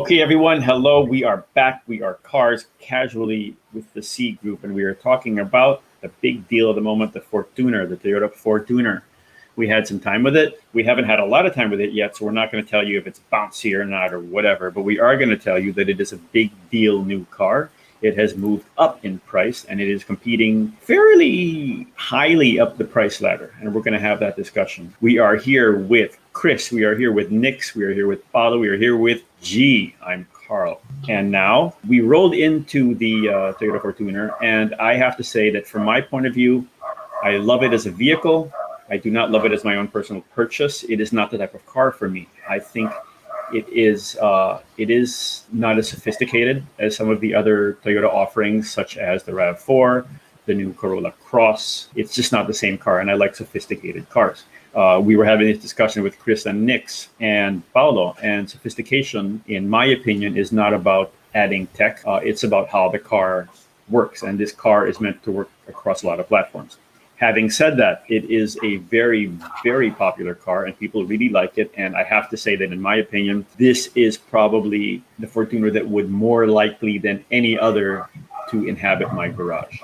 Okay, everyone, hello. We are back. We are Cars Casually with the C Group, and we are talking about the big deal of the moment, the Fortuner, the Toyota Fortuner. We had some time with it. We haven't had a lot of time with it yet, so we're not going to tell you if it's bouncy or not or whatever, but we are going to tell you that it is a big deal new car. It has moved up in price and it is competing fairly highly up the price ladder. And we're going to have that discussion. We are here with Chris. We are here with Nix. We are here with Paulo. We are here with G. I'm Carl. And now we rolled into the Toyota Fortuner. And I have to say that from my point of view, I love it as a vehicle. I do not love it as my own personal purchase. It is not the type of car for me. I think it is not as sophisticated as some of the other Toyota offerings, such as the RAV4, the new Corolla Cross. It's just not the same car, and I like sophisticated cars. We were having this discussion with Chris and Nix and Paulo, and sophistication, in my opinion, is not about adding tech. It's about how the car works, and this car is meant to work across a lot of platforms. Having said that, it is a very, very popular car and people really like it. And I have to say that, in my opinion, this is probably the Fortuner that would more likely than any other to inhabit my garage.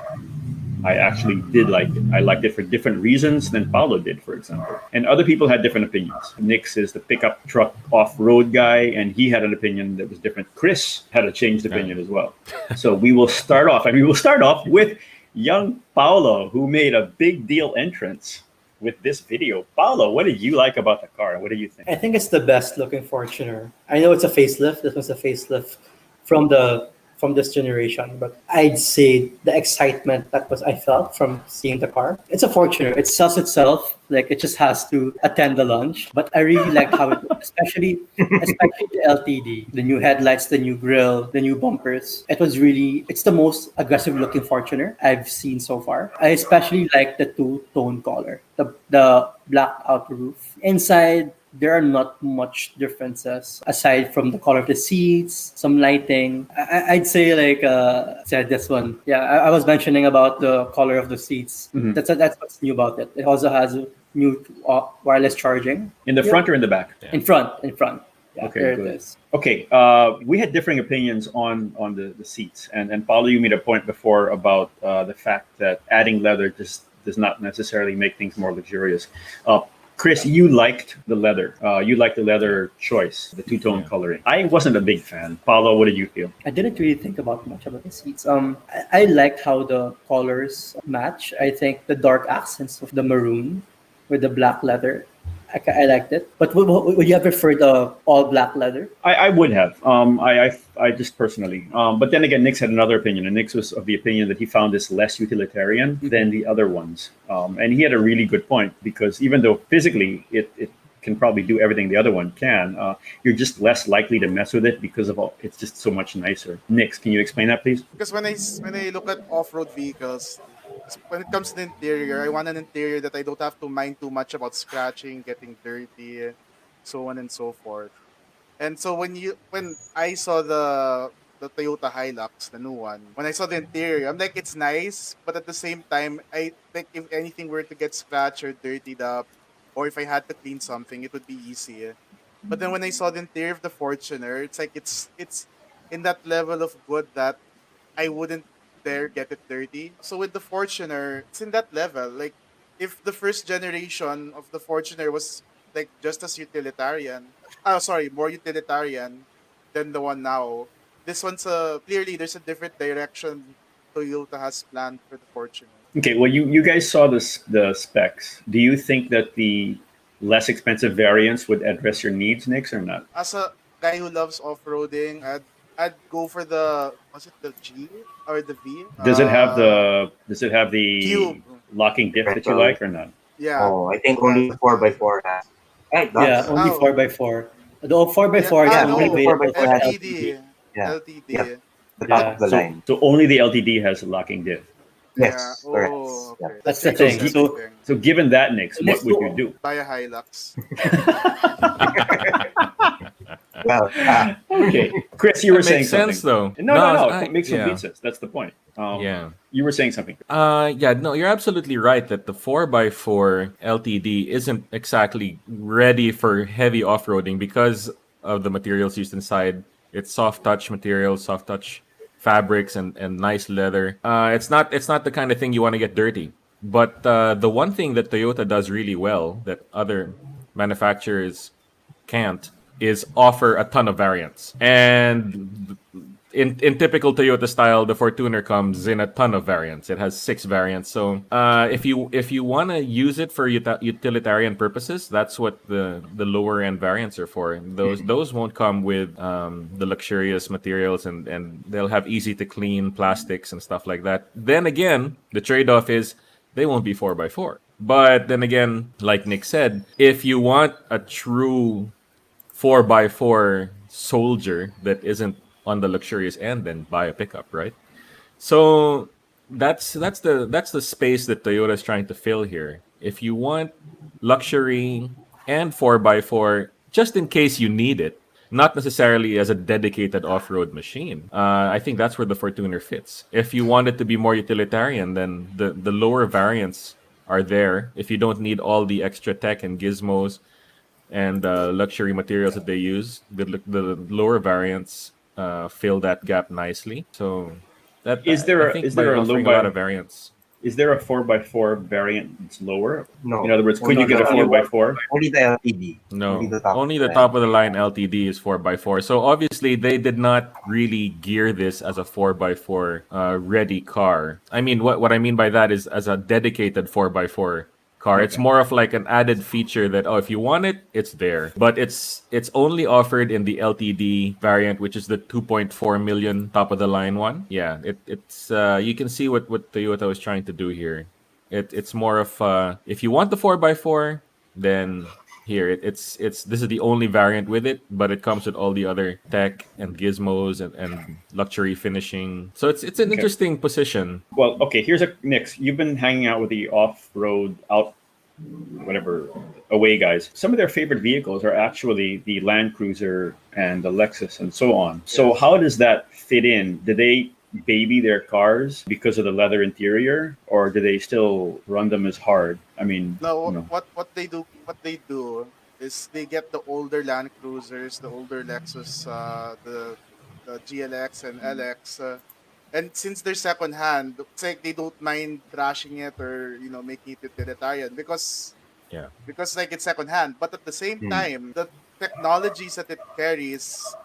I actually did like it. I liked it for different reasons than Paulo did, for example. And other people had different opinions. Nix is the pickup truck off-road guy, and he had an opinion that was different. Chris had a changed opinion as well. So we will start off with young Paulo, who made a big deal entrance with this video. Paulo, what did you like about the car? What do you think? I think it's the best looking Fortuner. I know it's a facelift. This was a facelift from this generation, but I'd say the excitement I felt from seeing the car. It's a Fortuner. It sells itself. Like, it just has to attend the lunch. But I really liked how it, especially the LTD, the new headlights, the new grille, the new bumpers. It's the most aggressive looking Fortuner I've seen so far. I especially like the two-tone color, the blacked out roof. Inside, there are not much differences aside from the color of the seats, some lighting. I'd say said this one. Yeah, I was mentioning about the color of the seats. Mhm. That's what's new about it. It also has new wireless charging. In the front or in the back? Yeah. In front. Yeah, Okay, there good. it is. Okay, we had differing opinions on the seats. And Paulo, you made a point before about the fact that adding leather just does not necessarily make things more luxurious. Chris, you liked the leather. You liked the leather choice, the two-tone coloring. I wasn't a big fan. Paulo, what did you feel? I didn't really think about much about the seats. I liked how the colors match. I think the dark accents of the maroon with the black leather, I liked it. But would you have preferred the all black leather? I would have. I just personally. But then again, Nix had another opinion, and Nix was of the opinion that he found this less utilitarian than the other ones. And he had a really good point, because even though physically it can probably do everything the other one can, you're just less likely to mess with it because of it's just so much nicer. Nix, can you explain that, please? Because when I look at off-road vehicles, when it comes to the interior, I want an interior that I don't have to mind too much about scratching, getting dirty, so on and so forth. And so when I saw the Toyota Hilux, the new one, when I saw the interior, I'm like, it's nice, but at the same time, I think if anything were to get scratched or dirtied up, or if I had to clean something, it would be easy. But then when I saw the interior of the Fortuner, it's like it's in that level of good that I wouldn't dare get it dirty. So with the Fortuner, it's in that level. Like, if the first generation of the Fortuner was like just as utilitarian, more utilitarian than the one now. This one's clearly there's a different direction Toyota has planned for the Fortuner. Okay, well, you guys saw the specs. Do you think that the less expensive variants would address your needs, Nix, or not? As a guy who loves off-roading, I'd go for was it the G or the V? Does it have the Cube. locking diff that you like or not? Yeah. Oh, I think only the 4x4 has. It does. Yeah, only Oh. 4x4. The 4x4 is Yeah, only no, available 4x4 for has LTD. Yeah. LTD. Yep. The Yeah. top of the So, line. so only the LTD has a locking diff. Yes, correct. Oh, okay. That's the Changes thing. So- everything. So given that, Nix, what Let's would go- you do? Buy a Hilux. Well, Okay, Chris, you were That saying makes sense, something. though. No, I- it makes yeah. complete sense. That's the point. Yeah. You were saying something. No, you're absolutely right that the 4x4 LTD isn't exactly ready for heavy off-roading because of the materials used inside. It's soft touch materials, soft touch fabrics, and nice leather. It's not the kind of thing you want to get dirty. But the one thing that Toyota does really well that other manufacturers can't is offer a ton of variants. And in typical Toyota style, the Fortuner comes in a ton of variants. It has 6 variants. So if you want to use it for utilitarian purposes, that's what the lower end variants are for. Those won't come with the luxurious materials, and they'll have easy to clean plastics and stuff like that. Then again, the trade off is they won't be 4x4. But then again, like Nick said, if you want a true 4x4 soldier that isn't on the luxurious end, then buy a pickup, right? So that's the space that Toyota is trying to fill here. If you want luxury and 4x4, just in case you need it, not necessarily as a dedicated off-road machine. I think that's where the Fortuner fits. If you want it to be more utilitarian, then the lower variants are there. If you don't need all the extra tech and gizmos and luxury materials that they use, the lower variants fill that gap nicely. So that Is I there think is by there a low offering a lot by of variants. is there a 4x4 variant that's lower? No. In other words, could Only you get a the- 4x4? Only the LTD. Only No, the top. only the top of the line LTD is 4x4. So obviously they did not really gear this as a 4x4 ready car. I mean, what I mean by that is as a dedicated 4x4 car. It's Okay. more of like an added feature that if you want it, it's there. But it's only offered in the LTD variant, which is the 2.4 million top of the line one. Yeah, it's you can see what Toyota was trying to do here. It's more of if you want the 4x4, then here it's this is the only variant with it, but it comes with all the other tech and gizmos and luxury finishing. So it's an Okay. interesting position. Well, okay. Here's a Nix. You've been hanging out with the off-road, whatever, away guys. Some of their favorite vehicles are actually the Land Cruiser and the Lexus and so on. So Yes. how does that fit in? Do they baby their cars because of the leather interior, or do they still run them as hard? I mean, No, you know, what they do is they get the older Land Cruisers, the older Lexus, the GLX and LX, and since they're second hand, it's like they don't mind trashing it or making it utilitarian Yeah. because like it's second hand. But at the same Hmm. time, the technologies that it carries,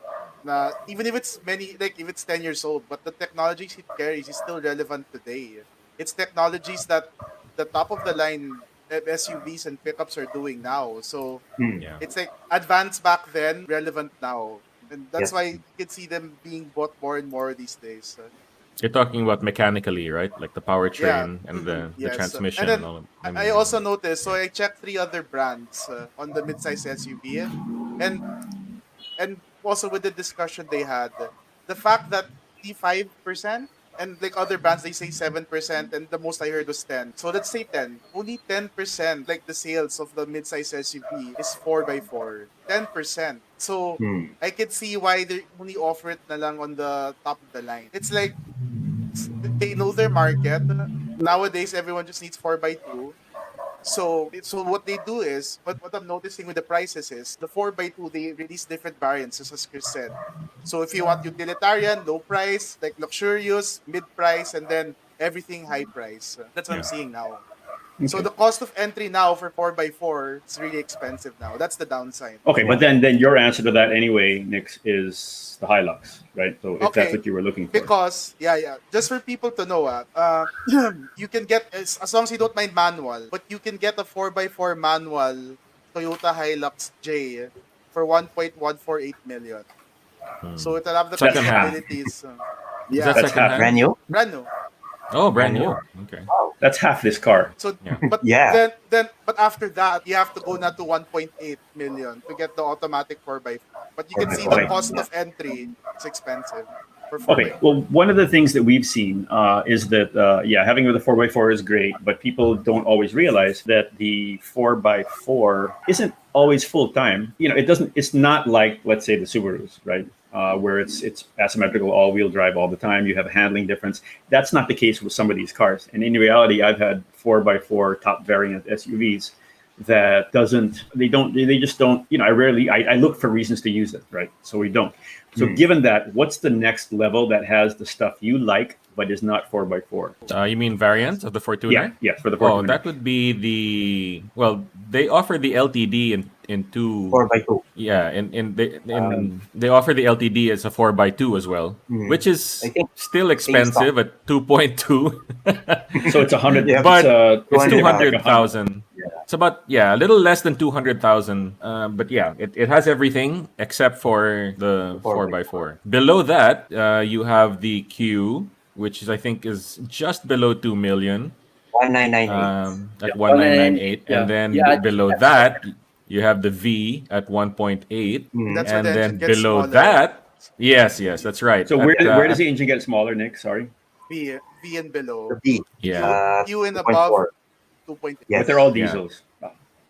even if it's many like if it's 10 years old, but the technologies it carries is still relevant today. It's technologies that the top of the line SUVs and pickups are doing now. So Hmm. Yeah. it's like advanced back then, relevant now. And that's Yes. why you can see them being bought more and more these days. You're talking about mechanically, right? Like the Yeah. powertrain and Mhm, the yes. And transmission then and all of I also noticed, so I checked 3 other brands on the midsize SUV, and also with the discussion they had, the fact that 5% and like other brands they say 7% and the most I heard was 10. So let's say 10. Only 10% like the sales of the midsize SUV is 4x4. 10%. So Hmm. I can see why they only offer it na lang on the top of the line. It's like they know their market. Nowadays everyone just needs 4x2. So what they do is, what I'm noticing with the prices is the 4x2 they release different variants, as Chris said. So if you want utilitarian, low price, like luxurious, mid price, and then everything high price. That's what I'm Yeah. seeing now. So okay. the cost of entry now for 4x4 is really expensive now. That's the downside. Okay, but Yeah. then your answer to that anyway, Nix, is the Hilux, right? So if that's Okay, what you were looking for. because yeah, just for people to know, you can get as long as you don't mind manual, but you can get a 4x4 manual Toyota Hilux J for 1.148 million. So it'll have the That's Second hand. capabilities. Is that Yeah, That's second half. hand? Brand new? brand new. Oh, brand Brand new. new. Okay. Wow. That's half this car. So Yeah. but Yeah. but after that you have to go now to 1.8 million to get the automatic 4x4. But you can see the 4x4. cost Yeah. of entry is expensive for Okay, 4x4. well, one of the things that we've seen is that, yeah, having with a 4x4 is great, but people don't always realize that the 4x4 isn't always full time. You know, it's not like, let's say, the Subarus, right? Where it's asymmetrical all wheel drive all the time. You have a handling difference. That's not the case with some of these cars. And in reality, I've had 4x4 top variant SUVs that doesn't, they just don't, I look for reasons to use it, right? So we don't. So given that, what's the next level that has the stuff you like, but is not 4x4? You mean variant of the Fortuner? Yeah, yes, for the Oh, Fortuner. that would be they offer the LTD in two. 4x2. Yeah, they offer the LTD as a 4x2 as well, which is I think still same expensive at 2.2. So it's 100, Yeah. But it's 200,000. 200,000. It's about, a little less than 200,000. But yeah, it has everything except for the 4x4. Below that, you have the Q, which is I think is just below 2 million. 1998. At 1998, Yeah. and then Yeah, below that you have the V at 1.8, And that's where the and engine then gets below smaller. that, yes, that's right. So where does the engine get smaller, Nick? Sorry. V and below. The B. Yeah. Q and above 2.4. 2.8. But Yes. they're all Yeah. diesels.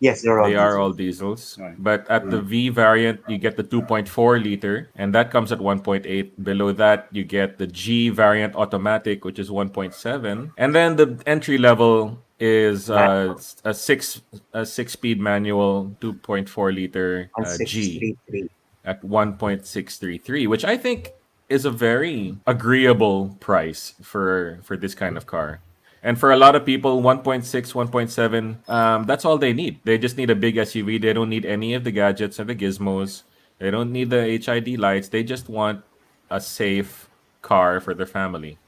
Yes, they're all They are diesel. all diesels, Right. but at the V variant you get the 2.4 liter, and that comes at 1.8. Below that you get the G variant automatic, which is 1.7, and then the entry level is Manual. a six speed manual 2.4 liter G 1633. at 1.633, which I think is a very agreeable price for this kind of car. And for a lot of people, 1.6, 1.7, that's all they need. They just need a big SUV. They don't need any of the gadgets and the gizmos. They don't need the HID lights. They just want a safe car for their family,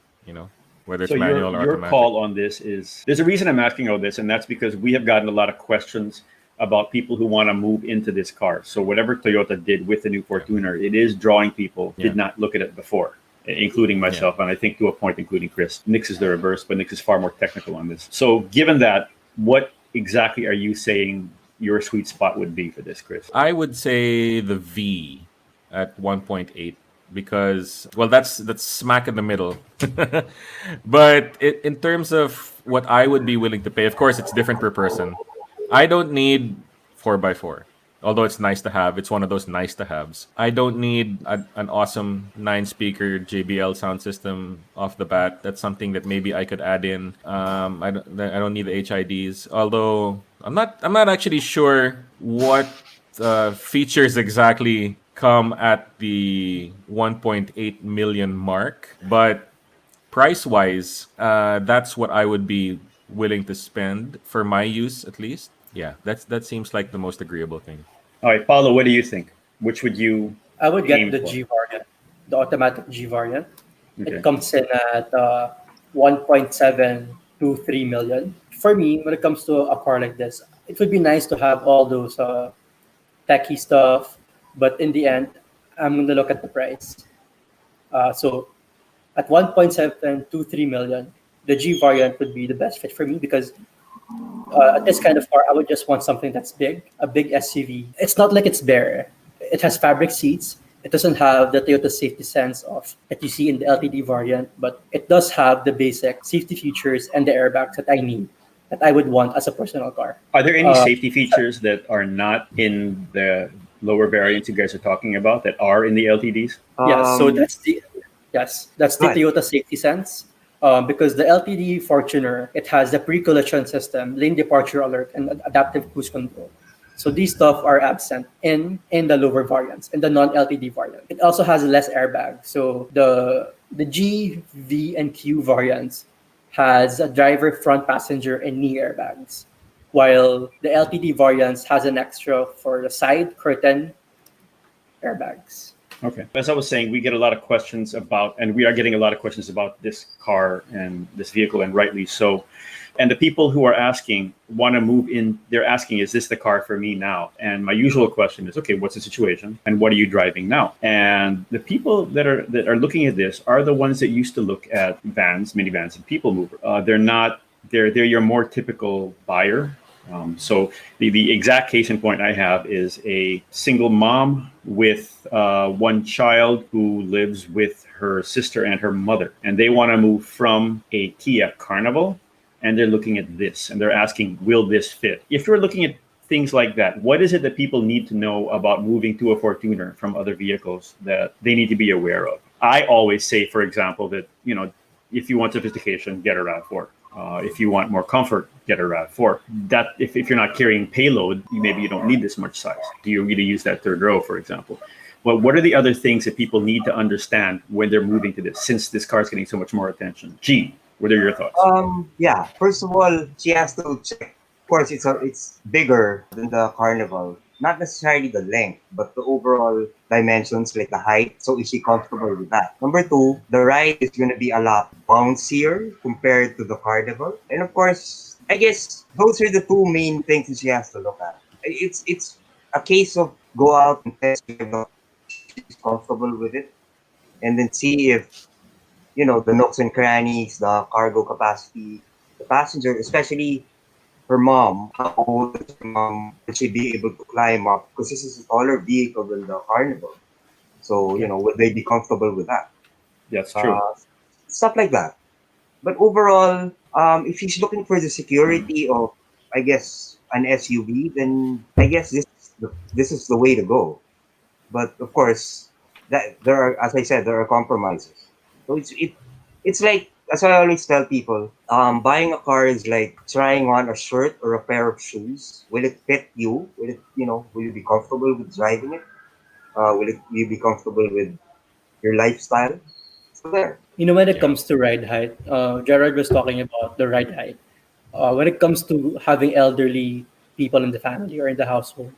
whether it's So manual or your automatic. call on this is, there's a reason I'm asking all this, and that's because we have gotten a lot of questions about people who want to move into this car. So whatever Toyota did with the new Fortuner, it is drawing people Yeah. did not look at it before, including myself, and I think to a point, including Chris. Nix is the reverse, but Nix is far more technical on this. So given that, what exactly are you saying your sweet spot would be for this, Chris? I would say the V at 1.8 because that's smack in the middle. But in terms of what I would be willing to pay, of course it's different per person. I don't need 4x4. Although it's nice to have, it's one of those nice to haves. I don't need an awesome 9-speaker JBL sound system off the bat. That's something that maybe I could add in. I don't need the HIDs. Although I'm not actually sure what features exactly come at the 1.8 million mark, but price wise, that's what I would be willing to spend for my use at least. Yeah, that seems like the most agreeable thing. All right, Paulo, what do you think? Which would you I would aim get the for? G variant, the automatic G variant. Okay. It comes in at 1.723 million. For me, when it comes to a car like this, it would be nice to have all those techie stuff, but in the end, I'm going to look at the price. So at 1.723 million, the G variant would be the best fit for me because this kind of car, I would just want something that's big, a big SUV. It's not like it's bare. It has fabric seats. It doesn't have the Toyota safety sense of that you see in the LTD variant, but it does have the basic safety features and the airbags that I need, that I would want as a personal car. Are there any Uh, safety features that are not in the lower variants you guys are talking about that are in the LTDs? Yes, so Um, that's the Right. Toyota safety sense. Because the LTD Fortuner, it has the pre-collision system, lane departure alert, and adaptive cruise control. So these stuff are absent in the lower variants, in the non-LTD variant. It also has less airbag. So the G, V, and Q variants has a driver, front passenger, and knee airbags, while the LTD variants has an extra for the side curtain airbags. Okay. As I was saying, we get a lot of questions about, and we are getting a lot of questions about this car and this vehicle, and rightly so. And the people who are asking want to move in. They're asking, "Is this the car for me now?" And my usual question is, "Okay, what's the situation, and what are you driving now?" And the people that are looking at this are the ones that used to look at vans, minivans, and people mover. They're not. They're your more typical buyer. So the exact case in point I have is a single mom with one child who lives with her sister and her mother, and they want to move from a Kia Carnival, and they're looking at this, and they're asking, will this fit? If you're looking at things like that, what is it that people need to know about moving to a Fortuner from other vehicles that they need to be aware of? I always say, for example, that if you want sophistication, get a RAV4. If you want more comfort, get a RAV4. That if you're not carrying payload, maybe you don't need this much size. Do you really use that third row, for example? Well, what are the other things that people need to understand when they're moving to this, since this car is getting so much more attention? G, what are your thoughts? Yeah. First of all, she has to check. Of course, it's bigger than the Carnival. Not necessarily the length, but the overall dimensions, like the height. So is she comfortable with that? Number two, the ride is going to be a lot bouncier compared to the Carnival. And of course, I guess those are the two main things that she has to look at. It's a case of go out and test drive the car, see if she's comfortable with it, and then see if the nooks and crannies, the cargo capacity, the passenger, especially her mom. How old is her mom? Will she be able to climb up? Because this is a taller vehicle than the Carnival. So, Yeah, would they be comfortable with that? that's true. Uh, Stuff like that. But overall, if he's looking for the security of, I guess, an SUV, then I guess this is the way to go. But of course, that there are, as I said, there are compromises. So it's like, as I always tell people, buying a car is like trying on a shirt or a pair of shoes. Will it fit you? Will you be comfortable with driving it? Will you be comfortable with your lifestyle? So there. When it Yeah. comes to ride height, Gerard was talking about the ride height. When it comes to having elderly people in the family or in the household,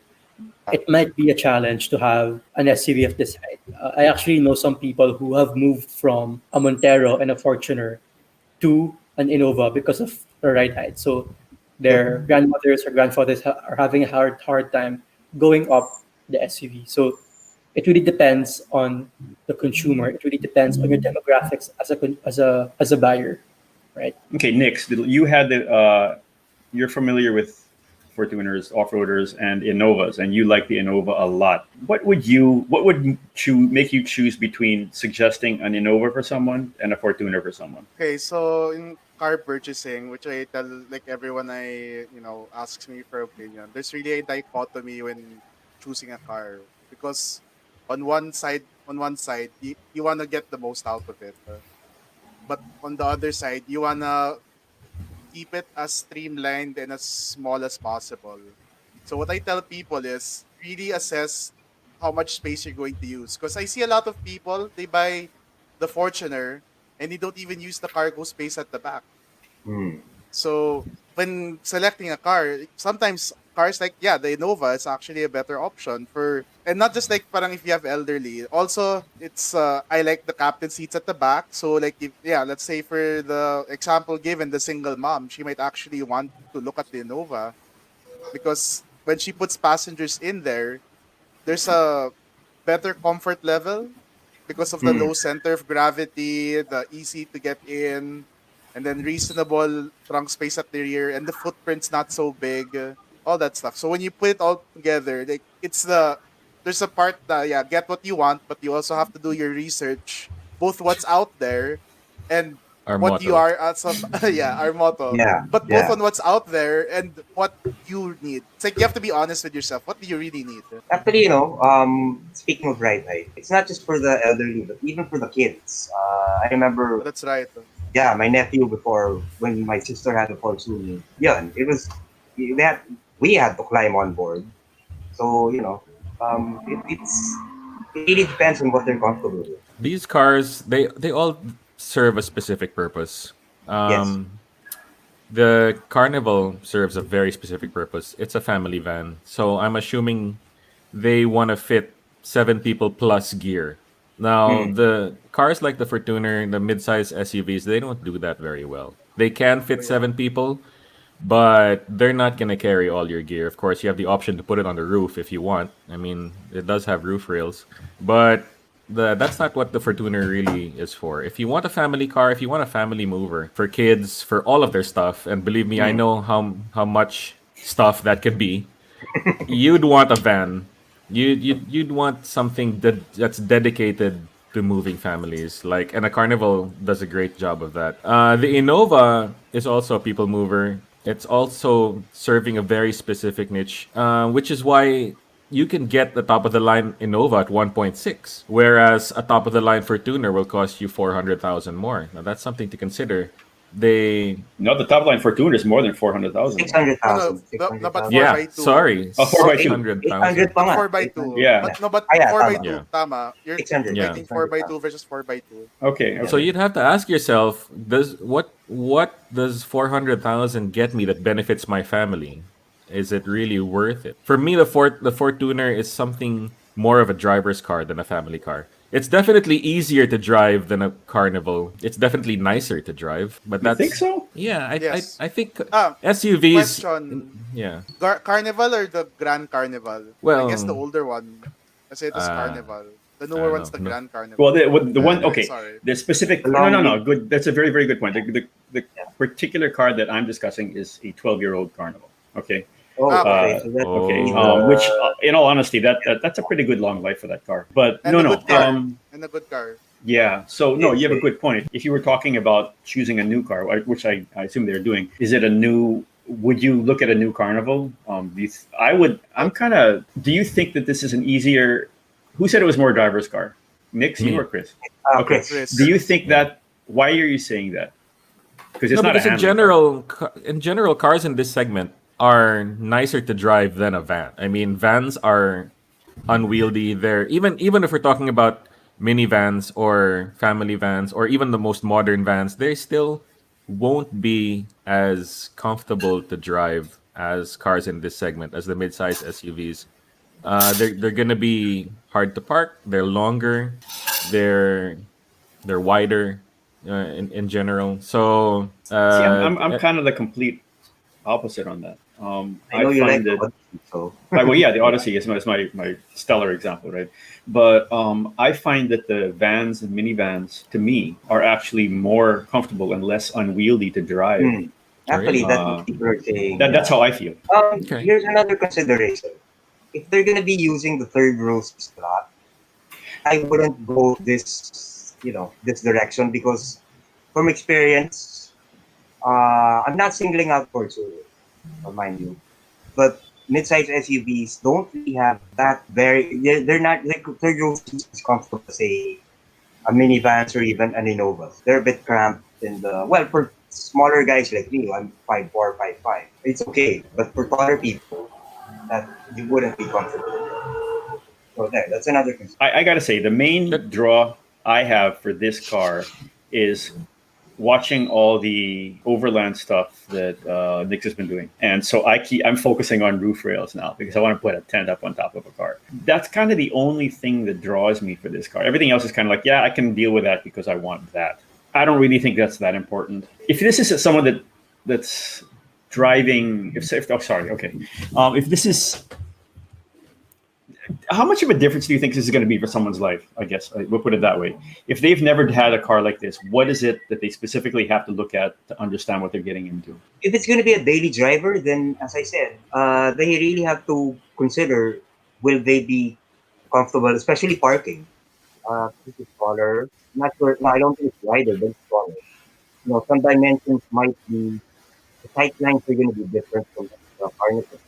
it might be a challenge to have an SUV of this height. I actually know some people who have moved from a Montero and a Fortuner to an Innova because of the ride height. So Yeah. their grandmothers or grandfathers are having a hard time going up the SUV. So it really depends on the consumer. It really depends on your demographics as a buyer, right? Okay, Nix, you had you're familiar with Fortuners, off-roaders, and Innovas, and you like the Innova a lot. What would make you choose between suggesting an Innova for someone and a Fortuner for someone? Okay, so in car purchasing, which I tell like everyone asks me for opinion, there's really a dichotomy when choosing a car because on one side you want to get the most out of it, but on the other side you want to keep it as streamlined and as small as possible. So what I tell people is really assess how much space you're going to use. Because I see a lot of people, they buy the Fortuner and they don't even use the cargo space at the back. Hmm. So when selecting a car, sometimes cars like the Innova is actually a better option for, and not just like parang if you have elderly. Also, it's I like the captain seats at the back. So like if let's say for the example given, the single mom, she might actually want to look at the Innova because when she puts passengers in there, there's a better comfort level because of the Hmm. low center of gravity, the easy to get in, and then reasonable trunk space at the rear, and the footprint's not so big, all that stuff. So when you put it all together, like there's a part that get what you want, but you also have to do your research, both what's out there and Our what you motto. are as of our motto, Yeah. but both Yeah. on what's out there and what you need. It's like you have to be honest with yourself. What do you really need? Actually, speaking of ride height, it's not just for the elderly, but even for the kids. I Oh, remember, that's right. yeah, my nephew before when my sister had a Fortune. Yeah, it was that we had to climb on board. So it really depends on what they're comfortable with. These cars, they all serve a specific purpose. Yes. Um, the Carnival serves a very specific purpose. It's a family van, so I'm assuming they want to fit 7 people plus gear. Now, Hmm. the cars like the Fortuner, the midsize SUVs, they don't do that very well. They can Oh fit yeah. 7 people, but they're not going to carry all your gear. Of course, you have the option to put it on the roof if you want. I mean, it does have roof rails, but that's not what the Fortuner really is for. If you want a family car, if you want a family mover for kids, for all of their stuff, and believe me, I Hmm. know how much stuff that can be. You'd want a van. You'd want something that's dedicated to moving families. Like, and a Carnival does a great job of that. The Innova is also a people mover. It's also serving a very specific niche, which is why you can get the top of the line Innova at 1.6, whereas a top of the line Fortuner will cost you 400,000 more. Now that's something to consider. they No, the top line Fortuner is more than 400,000. 600,000. No, but 600,000. 4 yeah, by 2. sorry, Oh, 4 by 2. 600,000. 800 pa But nga. 4 by 2. 800. Yeah. But Yeah, 4 by tama. 2, Yeah. tama. You're 600. Yeah. fighting 4 by 2 versus 4 by 2. Okay. So Okay. you'd have to ask yourself, does what does 400,000 get me that benefits my family? Is it really worth it? For me, the Fortuner is something more of a driver's car than a family car. It's definitely easier to drive than a Carnival. It's definitely nicer to drive, but You think that's so? yeah. Yes. I think Ah, SUVs. question. Yeah. Carnival or the Grand Carnival? I guess the Well, older one. Kasi it was Carnival. The I newer don't one's know. the No. Grand Carnival. Well, the one. Anyway, Okay. sorry. The specific. The No, long no, no. range- Good. That's a very, very good point. The Yeah. particular car that I'm discussing is a 12-year-old Carnival. Okay. Oh, Okay. okay. So that Okay. is Which, in all honesty, that's a pretty good long life for that car. But And no, a no. good car. And a good car. Yeah. So no, Yes, you have a it- good point. If you were talking about choosing a new car, which I assume they're doing, is it a new? Would you look at a new Carnival? I would. I'm kind of. Do you think that this is an easier? Who said it was more driver's car? Nick, you Me. or Chris? Okay. Chris. Chris. Do you think Yeah. that? Why are you saying that? Because it's No, not a because handling car. in general, cars in this segment are nicer to drive than a van. I mean, vans are unwieldy. They're even if we're talking about minivans or family vans or even the most modern vans, they still won't be as comfortable to drive as cars in this segment as the mid-size SUVs. They're gonna be hard to park. They're longer. They're they're wider in general. So See, I'm kind of the complete opposite on that. I I know you like find that. Odyssey, so Well, yeah, the Odyssey is my stellar example, right? But I find that the vans and minivans, to me, are actually more comfortable and less unwieldy to drive. hmm. Actually, Really? that's what people are saying. That's Yeah. how I feel. Okay. Here's another consideration. If they're gonna be using the third row slot, I wouldn't go this direction because from experience, I'm not singling out Fortune, mind you, but mid-size SUVs don't really have that they're not like third row seats as comfortable as a minivans or even an Innova. They're a bit cramped and well for smaller guys like me, I'm 5'4", 5'5". It's okay, but for taller people, that you wouldn't be comfortable. So there, that's another concern. I got to say, the main draw I have for this car is watching all the overland stuff that Nick has been doing, and so I'm focusing on roof rails now because I want to put a tent up on top of a car. That's kind of the only thing that draws me for this car. Everything else is kind of like, yeah, I can deal with that because I want that. I don't really think that's that important. If this is someone that's driving, if oh sorry, okay, if this is how much of a difference do you think this is going to be for someone's life? I guess we'll put it that way. If they've never had a car like this, what is it that they specifically have to look at to understand what they're getting into? If it's going to be a daily driver, then as I said, they really have to consider will they be comfortable, especially parking. This is smaller. Not sure. No, I don't think it's wider, but it's smaller. Some dimensions might be the sight lines are going to be different from the harnesses.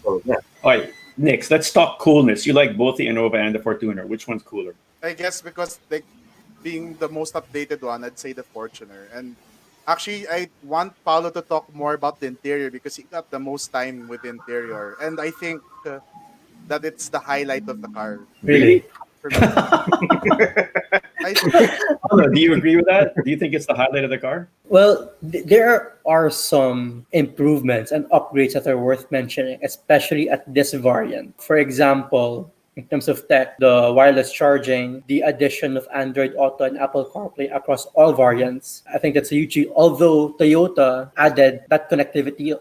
So yeah, All right, Nick, let's talk coolness. You like both the Innova and the Fortuner. Which one's cooler? I guess because like being the most updated one, I'd say the Fortuner. And actually, I want Paolo to talk more about the interior because he got the most time with the interior, and I think that it's the highlight of the car Really? for me. I Paolo, do you agree with that? Do you think it's the highlight of the car? Well, there are some improvements and upgrades that are worth mentioning, especially at this variant. For example, in terms of tech, the wireless charging, the addition of Android Auto and Apple CarPlay across all variants. I think that's a huge deal. Although Toyota added that connectivity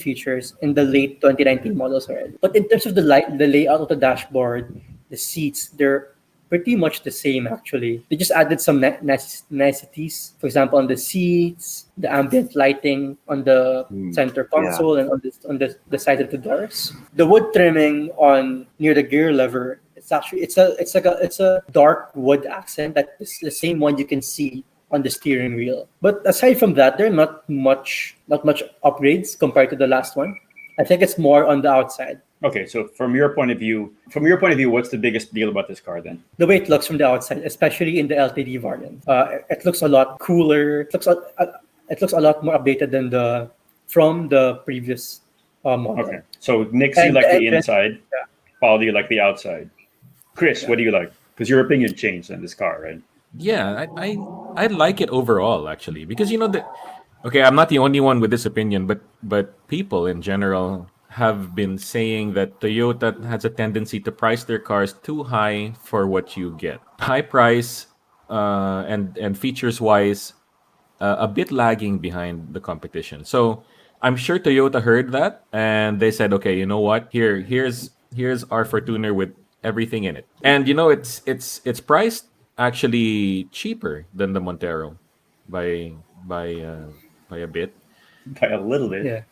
features in the late 2019 models already. But in terms of the layout of the dashboard, the seats, they're pretty much the same actually. They just added some niceties. For example, on the seats, the ambient lighting on the center console and on the side of the doors. The wood trimming on near the gear lever. It's a dark wood accent that is the same one you can see on the steering wheel. But aside from that, there are not much upgrades compared to the last one. I think it's more on the outside. Okay, so from your point of view, what's the biggest deal about this car then? The way it looks from the outside, especially in the LTD variant, it looks a lot cooler. It looks a lot more updated than the from the previous model. Okay, so Nix, you And like the the engine, inside. yeah, Paul, you like the outside. Chris, yeah. what do you like? Because your opinion changed on this car, right? Yeah, I like it overall actually because you know the okay, I'm not the only one with this opinion, but people in general have been saying that Toyota has a tendency to price their cars too high for what you get. High price and features wise a bit lagging behind the competition. So I'm sure Toyota heard that and they said, okay, you know what? Here's our Fortuner with everything in it. And you know, it's priced actually cheaper than the Montero by by uh, by a bit. By a little bit. Yeah.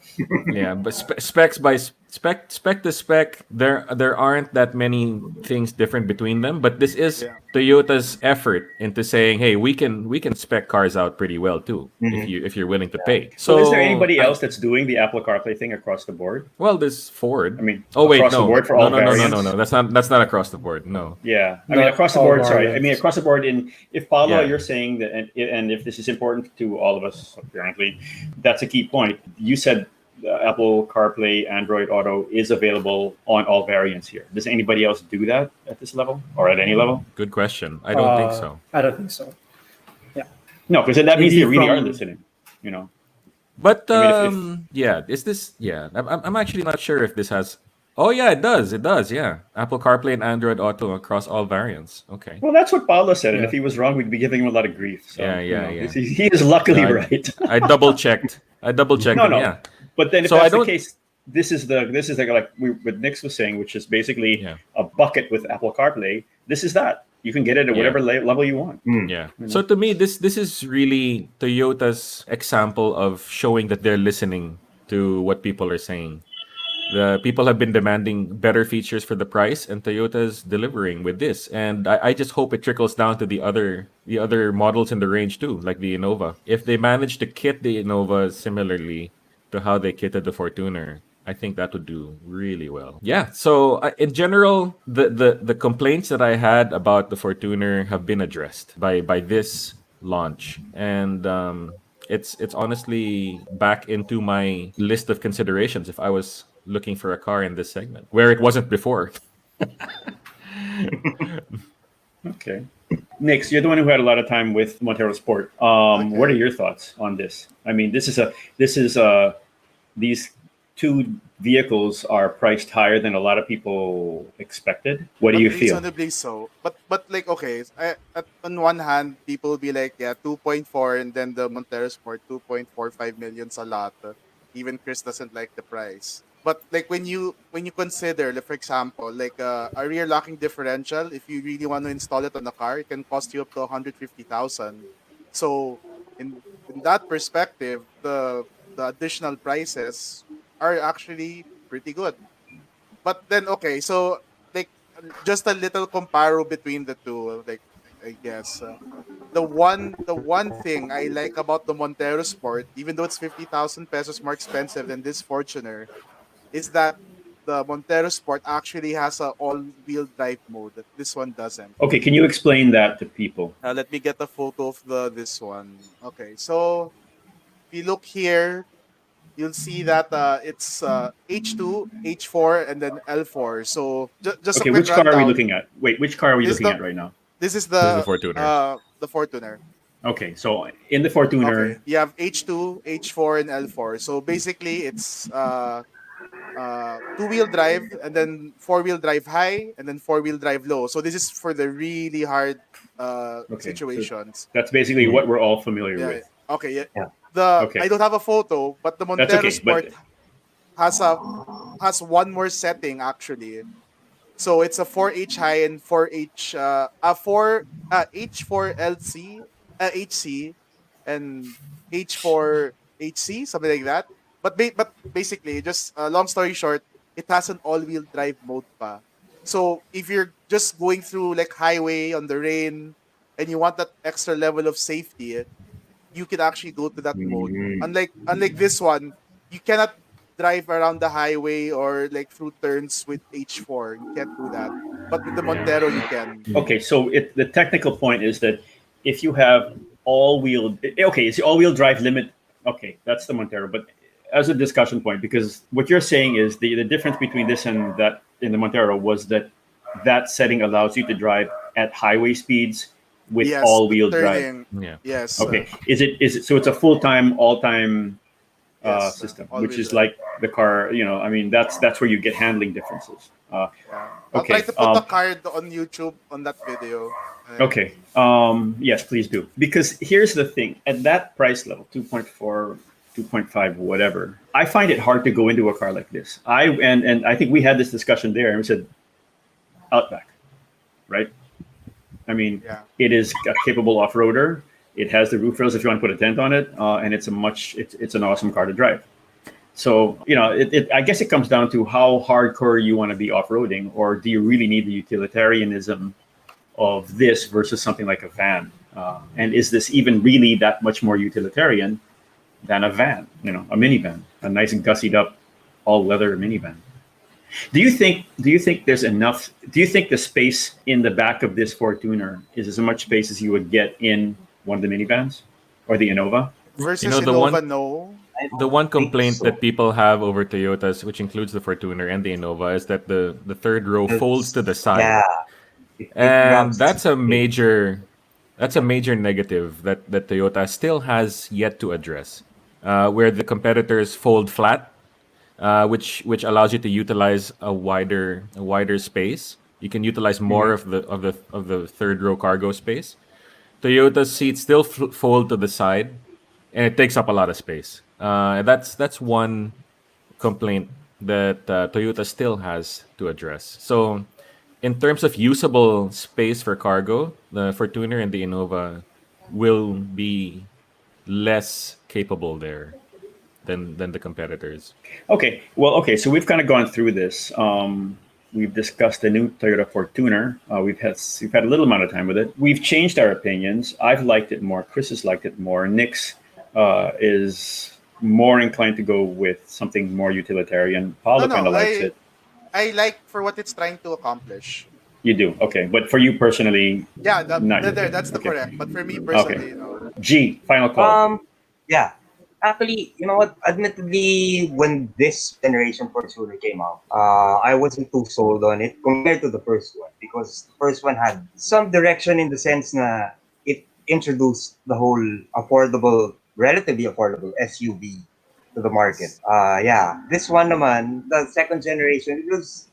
Yeah, but specs by spec to spec, there aren't that many things different between them. But this is Yeah. Toyota's effort into saying, hey, we can spec cars out pretty well too Mhm. if you're willing to pay. Well, is there So anybody I else that's doing the Apple CarPlay thing across the board? well, this I Ford. mean, Oh wait, across the no, board for no, all no, no, no, no, variants. no. That's not across the board. No. Yeah, I mean Not across the all board. Sorry, I mean variants. across the board. In if Paulo, Yeah. you're saying that, and if this is important to all of us, apparently, that's a key point. You said Apple CarPlay, Android Auto is available on all variants here. Does anybody else do that at this level or at any level? Good question. I don't think so. I don't think so. Yeah. No, because that means they Maybe really are from listening. You know, But I mean, if yeah, is this? Yeah, I'm actually not sure if this has. Oh yeah, it does. It does. Yeah, Apple CarPlay and Android Auto across all variants. Okay. well, that's what Paulo said, and if yeah. he was wrong, we'd be giving him a lot of grief. So Yeah, you yeah, know, yeah. he is No, luckily right. I double checked. I double checked, No, and no. yeah. But then if So I that's the don't. case, this is like what Nix was saying, which is basically Yeah, a bucket with Apple CarPlay. This is that. You can get it at yeah, whatever level you want. Mm. yeah. You So know? to me, this is really Toyota's example of showing that they're listening to what people are saying. The people have been demanding better features for the price, and Toyota's delivering with this. And I just hope it trickles down to the other models in the range too, like the Innova. If they manage to kit the Innova similarly to how they kitted the Fortuner, I think that would do really well. Yeah. So in general, the complaints that I had about the Fortuner have been addressed by this launch, and it's honestly back into my list of considerations if I was looking for a car in this segment where it wasn't before. Okay. Nix, you're the one who had a lot of time with Montero Sport. What are Okay. your thoughts on this? I mean, this is these two vehicles are priced higher than a lot of people expected. What do you feel? Unreasonably so. But like okay, on one hand, people will be like, yeah, 2.4 and then the Montero Sport 2.45 million's a lot. Even Chris doesn't like the price. But like when you consider, like, for example, like a rear locking differential, if you really want to install it on the car, it can cost you up to 150,000. So in that perspective, the additional prices are actually pretty good. But then okay, so like just a little comparo between the two, like I guess the one thing I like about the Montero Sport, even though it's 50,000 pesos more expensive than this Fortuner, is that the Montero Sport actually has a all-wheel drive mode that this one doesn't. Okay, can you explain that to people? Let me get a photo of the this one. Okay, so if you look here, you'll see that it's H2, H4, and then L4. So just a Okay, quick which car are we rundown. looking at? Wait, which car are we This is looking the at right now? this is This is the Fortuner. the Fortuner. Okay, so in the Okay, Fortuner, you have H2, H4, and L4. So basically, it's two-wheel drive and then four-wheel drive high and then four-wheel drive low. So this is for the really hard okay, so situations. that's basically Mm. what we're all familiar Yeah. with. Okay. Yeah. Yeah. The Okay, I don't have a photo, but the that's Montero okay, but Sport has a has one more setting actually. So it's a 4H high and 4H 4 H4 LC HC and H4 HC, something like that. But basically, just long story short, it has an all-wheel drive mode pa. So if you're just going through like highway on the rain and you want that extra level of safety, you can actually go to that mode. Mm. Unlike this one, you cannot drive around the highway or like through turns with H4. You can't do that. But with the Montero, you can. Okay, so the technical point is that if you have all-wheel, okay, it's the all-wheel drive limit. Okay, that's the Montero. But as a discussion point, because what you're saying is the difference between this and that in the Montero was that that setting allows you to drive at highway speeds with Yes, with all-wheel drive. turning. Yeah. Yes. Okay, is it so? It's a full-time, all-time Yes. system, which All-wheel is drive. like the car. I mean, that's where you get handling differences. Yeah. I'll try Okay. to put the card on YouTube on that video. Okay. Yes, please do. Because here's the thing: at that price level, 2.4, 2.5, whatever, I find it hard to go into a car like this. And I think we had this discussion there, and we said Outback, right? I mean, Yeah. it is a capable off-roader. It has the roof rails if you want to put a tent on it, and it's an awesome car to drive. So I guess it comes down to how hardcore you want to be off-roading, or do you really need the utilitarianism of this versus something like a van? And is this even really that much more utilitarian than a van? A minivan, a nice gussied up, all leather minivan. Do you think there's enough? Do you think the space in the back of this Fortuner is as much space as you would get in one of the minivans or the Innova? Versus The one Innova, no. I the don't one think complaint so. that people have over Toyotas, which includes the Fortuner and the Innova, is that the third row folds to the side. Yeah, it And grabs. that's a major negative that Toyota still has yet to address, where the competitors fold flat, which allows you to utilize a wider space. You can utilize more of the third row cargo space. Toyota's seats still fold to the side, and it takes up a lot of space. That's one complaint that Toyota still has to address. So, in terms of usable space for cargo, the Fortuner and the Innova will be less capable there than the competitors. Okay. Well, okay. So we've kind of gone through this. We've discussed the new Toyota Fortuner. We've had a little amount of time with it. We've changed our opinions. I've liked it more. Chris has liked it more. Nick's is more inclined to go with something more utilitarian. No, Paulo kind no. of likes it. I like for what it's trying to accomplish. You do. Okay. But for you personally, Yeah, not your there, thing. that's the Okay. correct. But for me Okay. personally, no. G, final call. Yeah. Actually, you know what? Admittedly, when this generation Fortuner came out, I wasn't too sold on it compared to the first one because the first one had some direction in the sense that it introduced the whole relatively affordable SUV to the market. Yeah. This one naman, the second generation, it was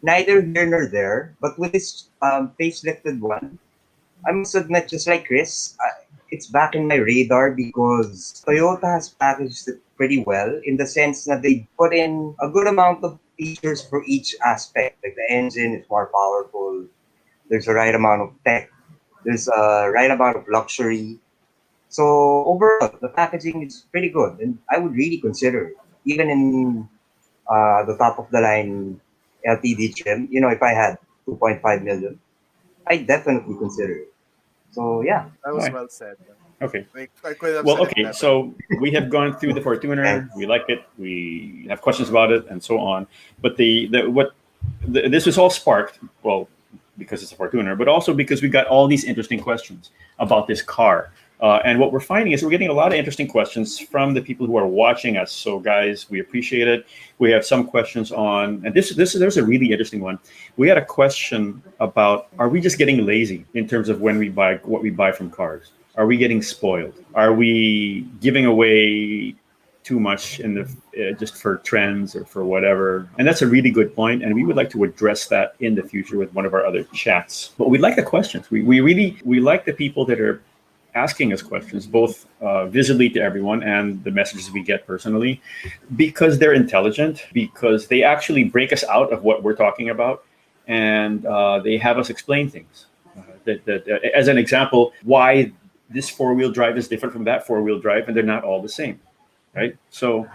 neither here nor there, but with this facelifted one, I must admit, just like Chris, it's back in my radar because Toyota has packaged it pretty well in the sense that they put in a good amount of features for each aspect. Like the engine is more powerful, there's a right amount of tech, there's a right amount of luxury. So overall, the packaging is pretty good, and I would really consider it, even in the top of the line LTD trim. If I had 2.5 million, I definitely consider it. So yeah, That All was right. well said. Okay. Like I could have Well, said it okay. better. So we have gone through the Fortuner. thanks. We like it. We have questions about it, and so on. But this was all sparked, well, because it's a Fortuner, but also because we got all these interesting questions about this car. And what we're finding is we're getting a lot of interesting questions from the people who are watching us. So, guys, we appreciate it. We have some questions on, and there's a really interesting one. We had a question about: are we just getting lazy in terms of when we buy what we buy from cars? Are we getting spoiled? Are we giving away too much in the just for trends or for whatever? And that's a really good point, and we would like to address that in the future with one of our other chats. But we like the questions. We like the people that are asking us questions, both visibly to everyone and the messages we get personally, because they're intelligent, because they actually break us out of what we're talking about, and they have us explain things. As an example, why this four-wheel drive is different from that four-wheel drive, and they're not all the same, right? So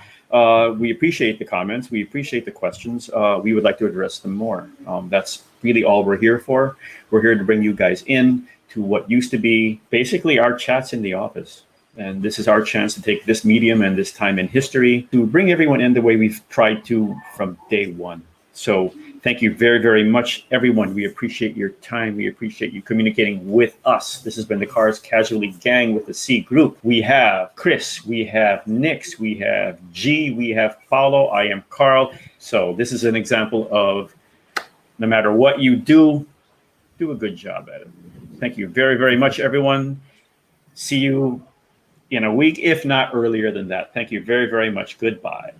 we appreciate the comments. We appreciate the questions. We would like to address them more. That's really all we're here for. We're here to bring you guys in to what used to be basically our chats in the office. And this is our chance to take this medium and this time in history to bring everyone in the way we've tried to from day one. So thank you very, very much, everyone. We appreciate your time. We appreciate you communicating with us. This has been the Cars Casually Gang with the C Group. We have Chris, we have Nix, we have G, we have Paulo. I am Carl. So this is an example of no matter what you do a good job at it. Thank you very, very much, everyone. See you in a week, if not earlier than that. Thank you very, very much. Goodbye.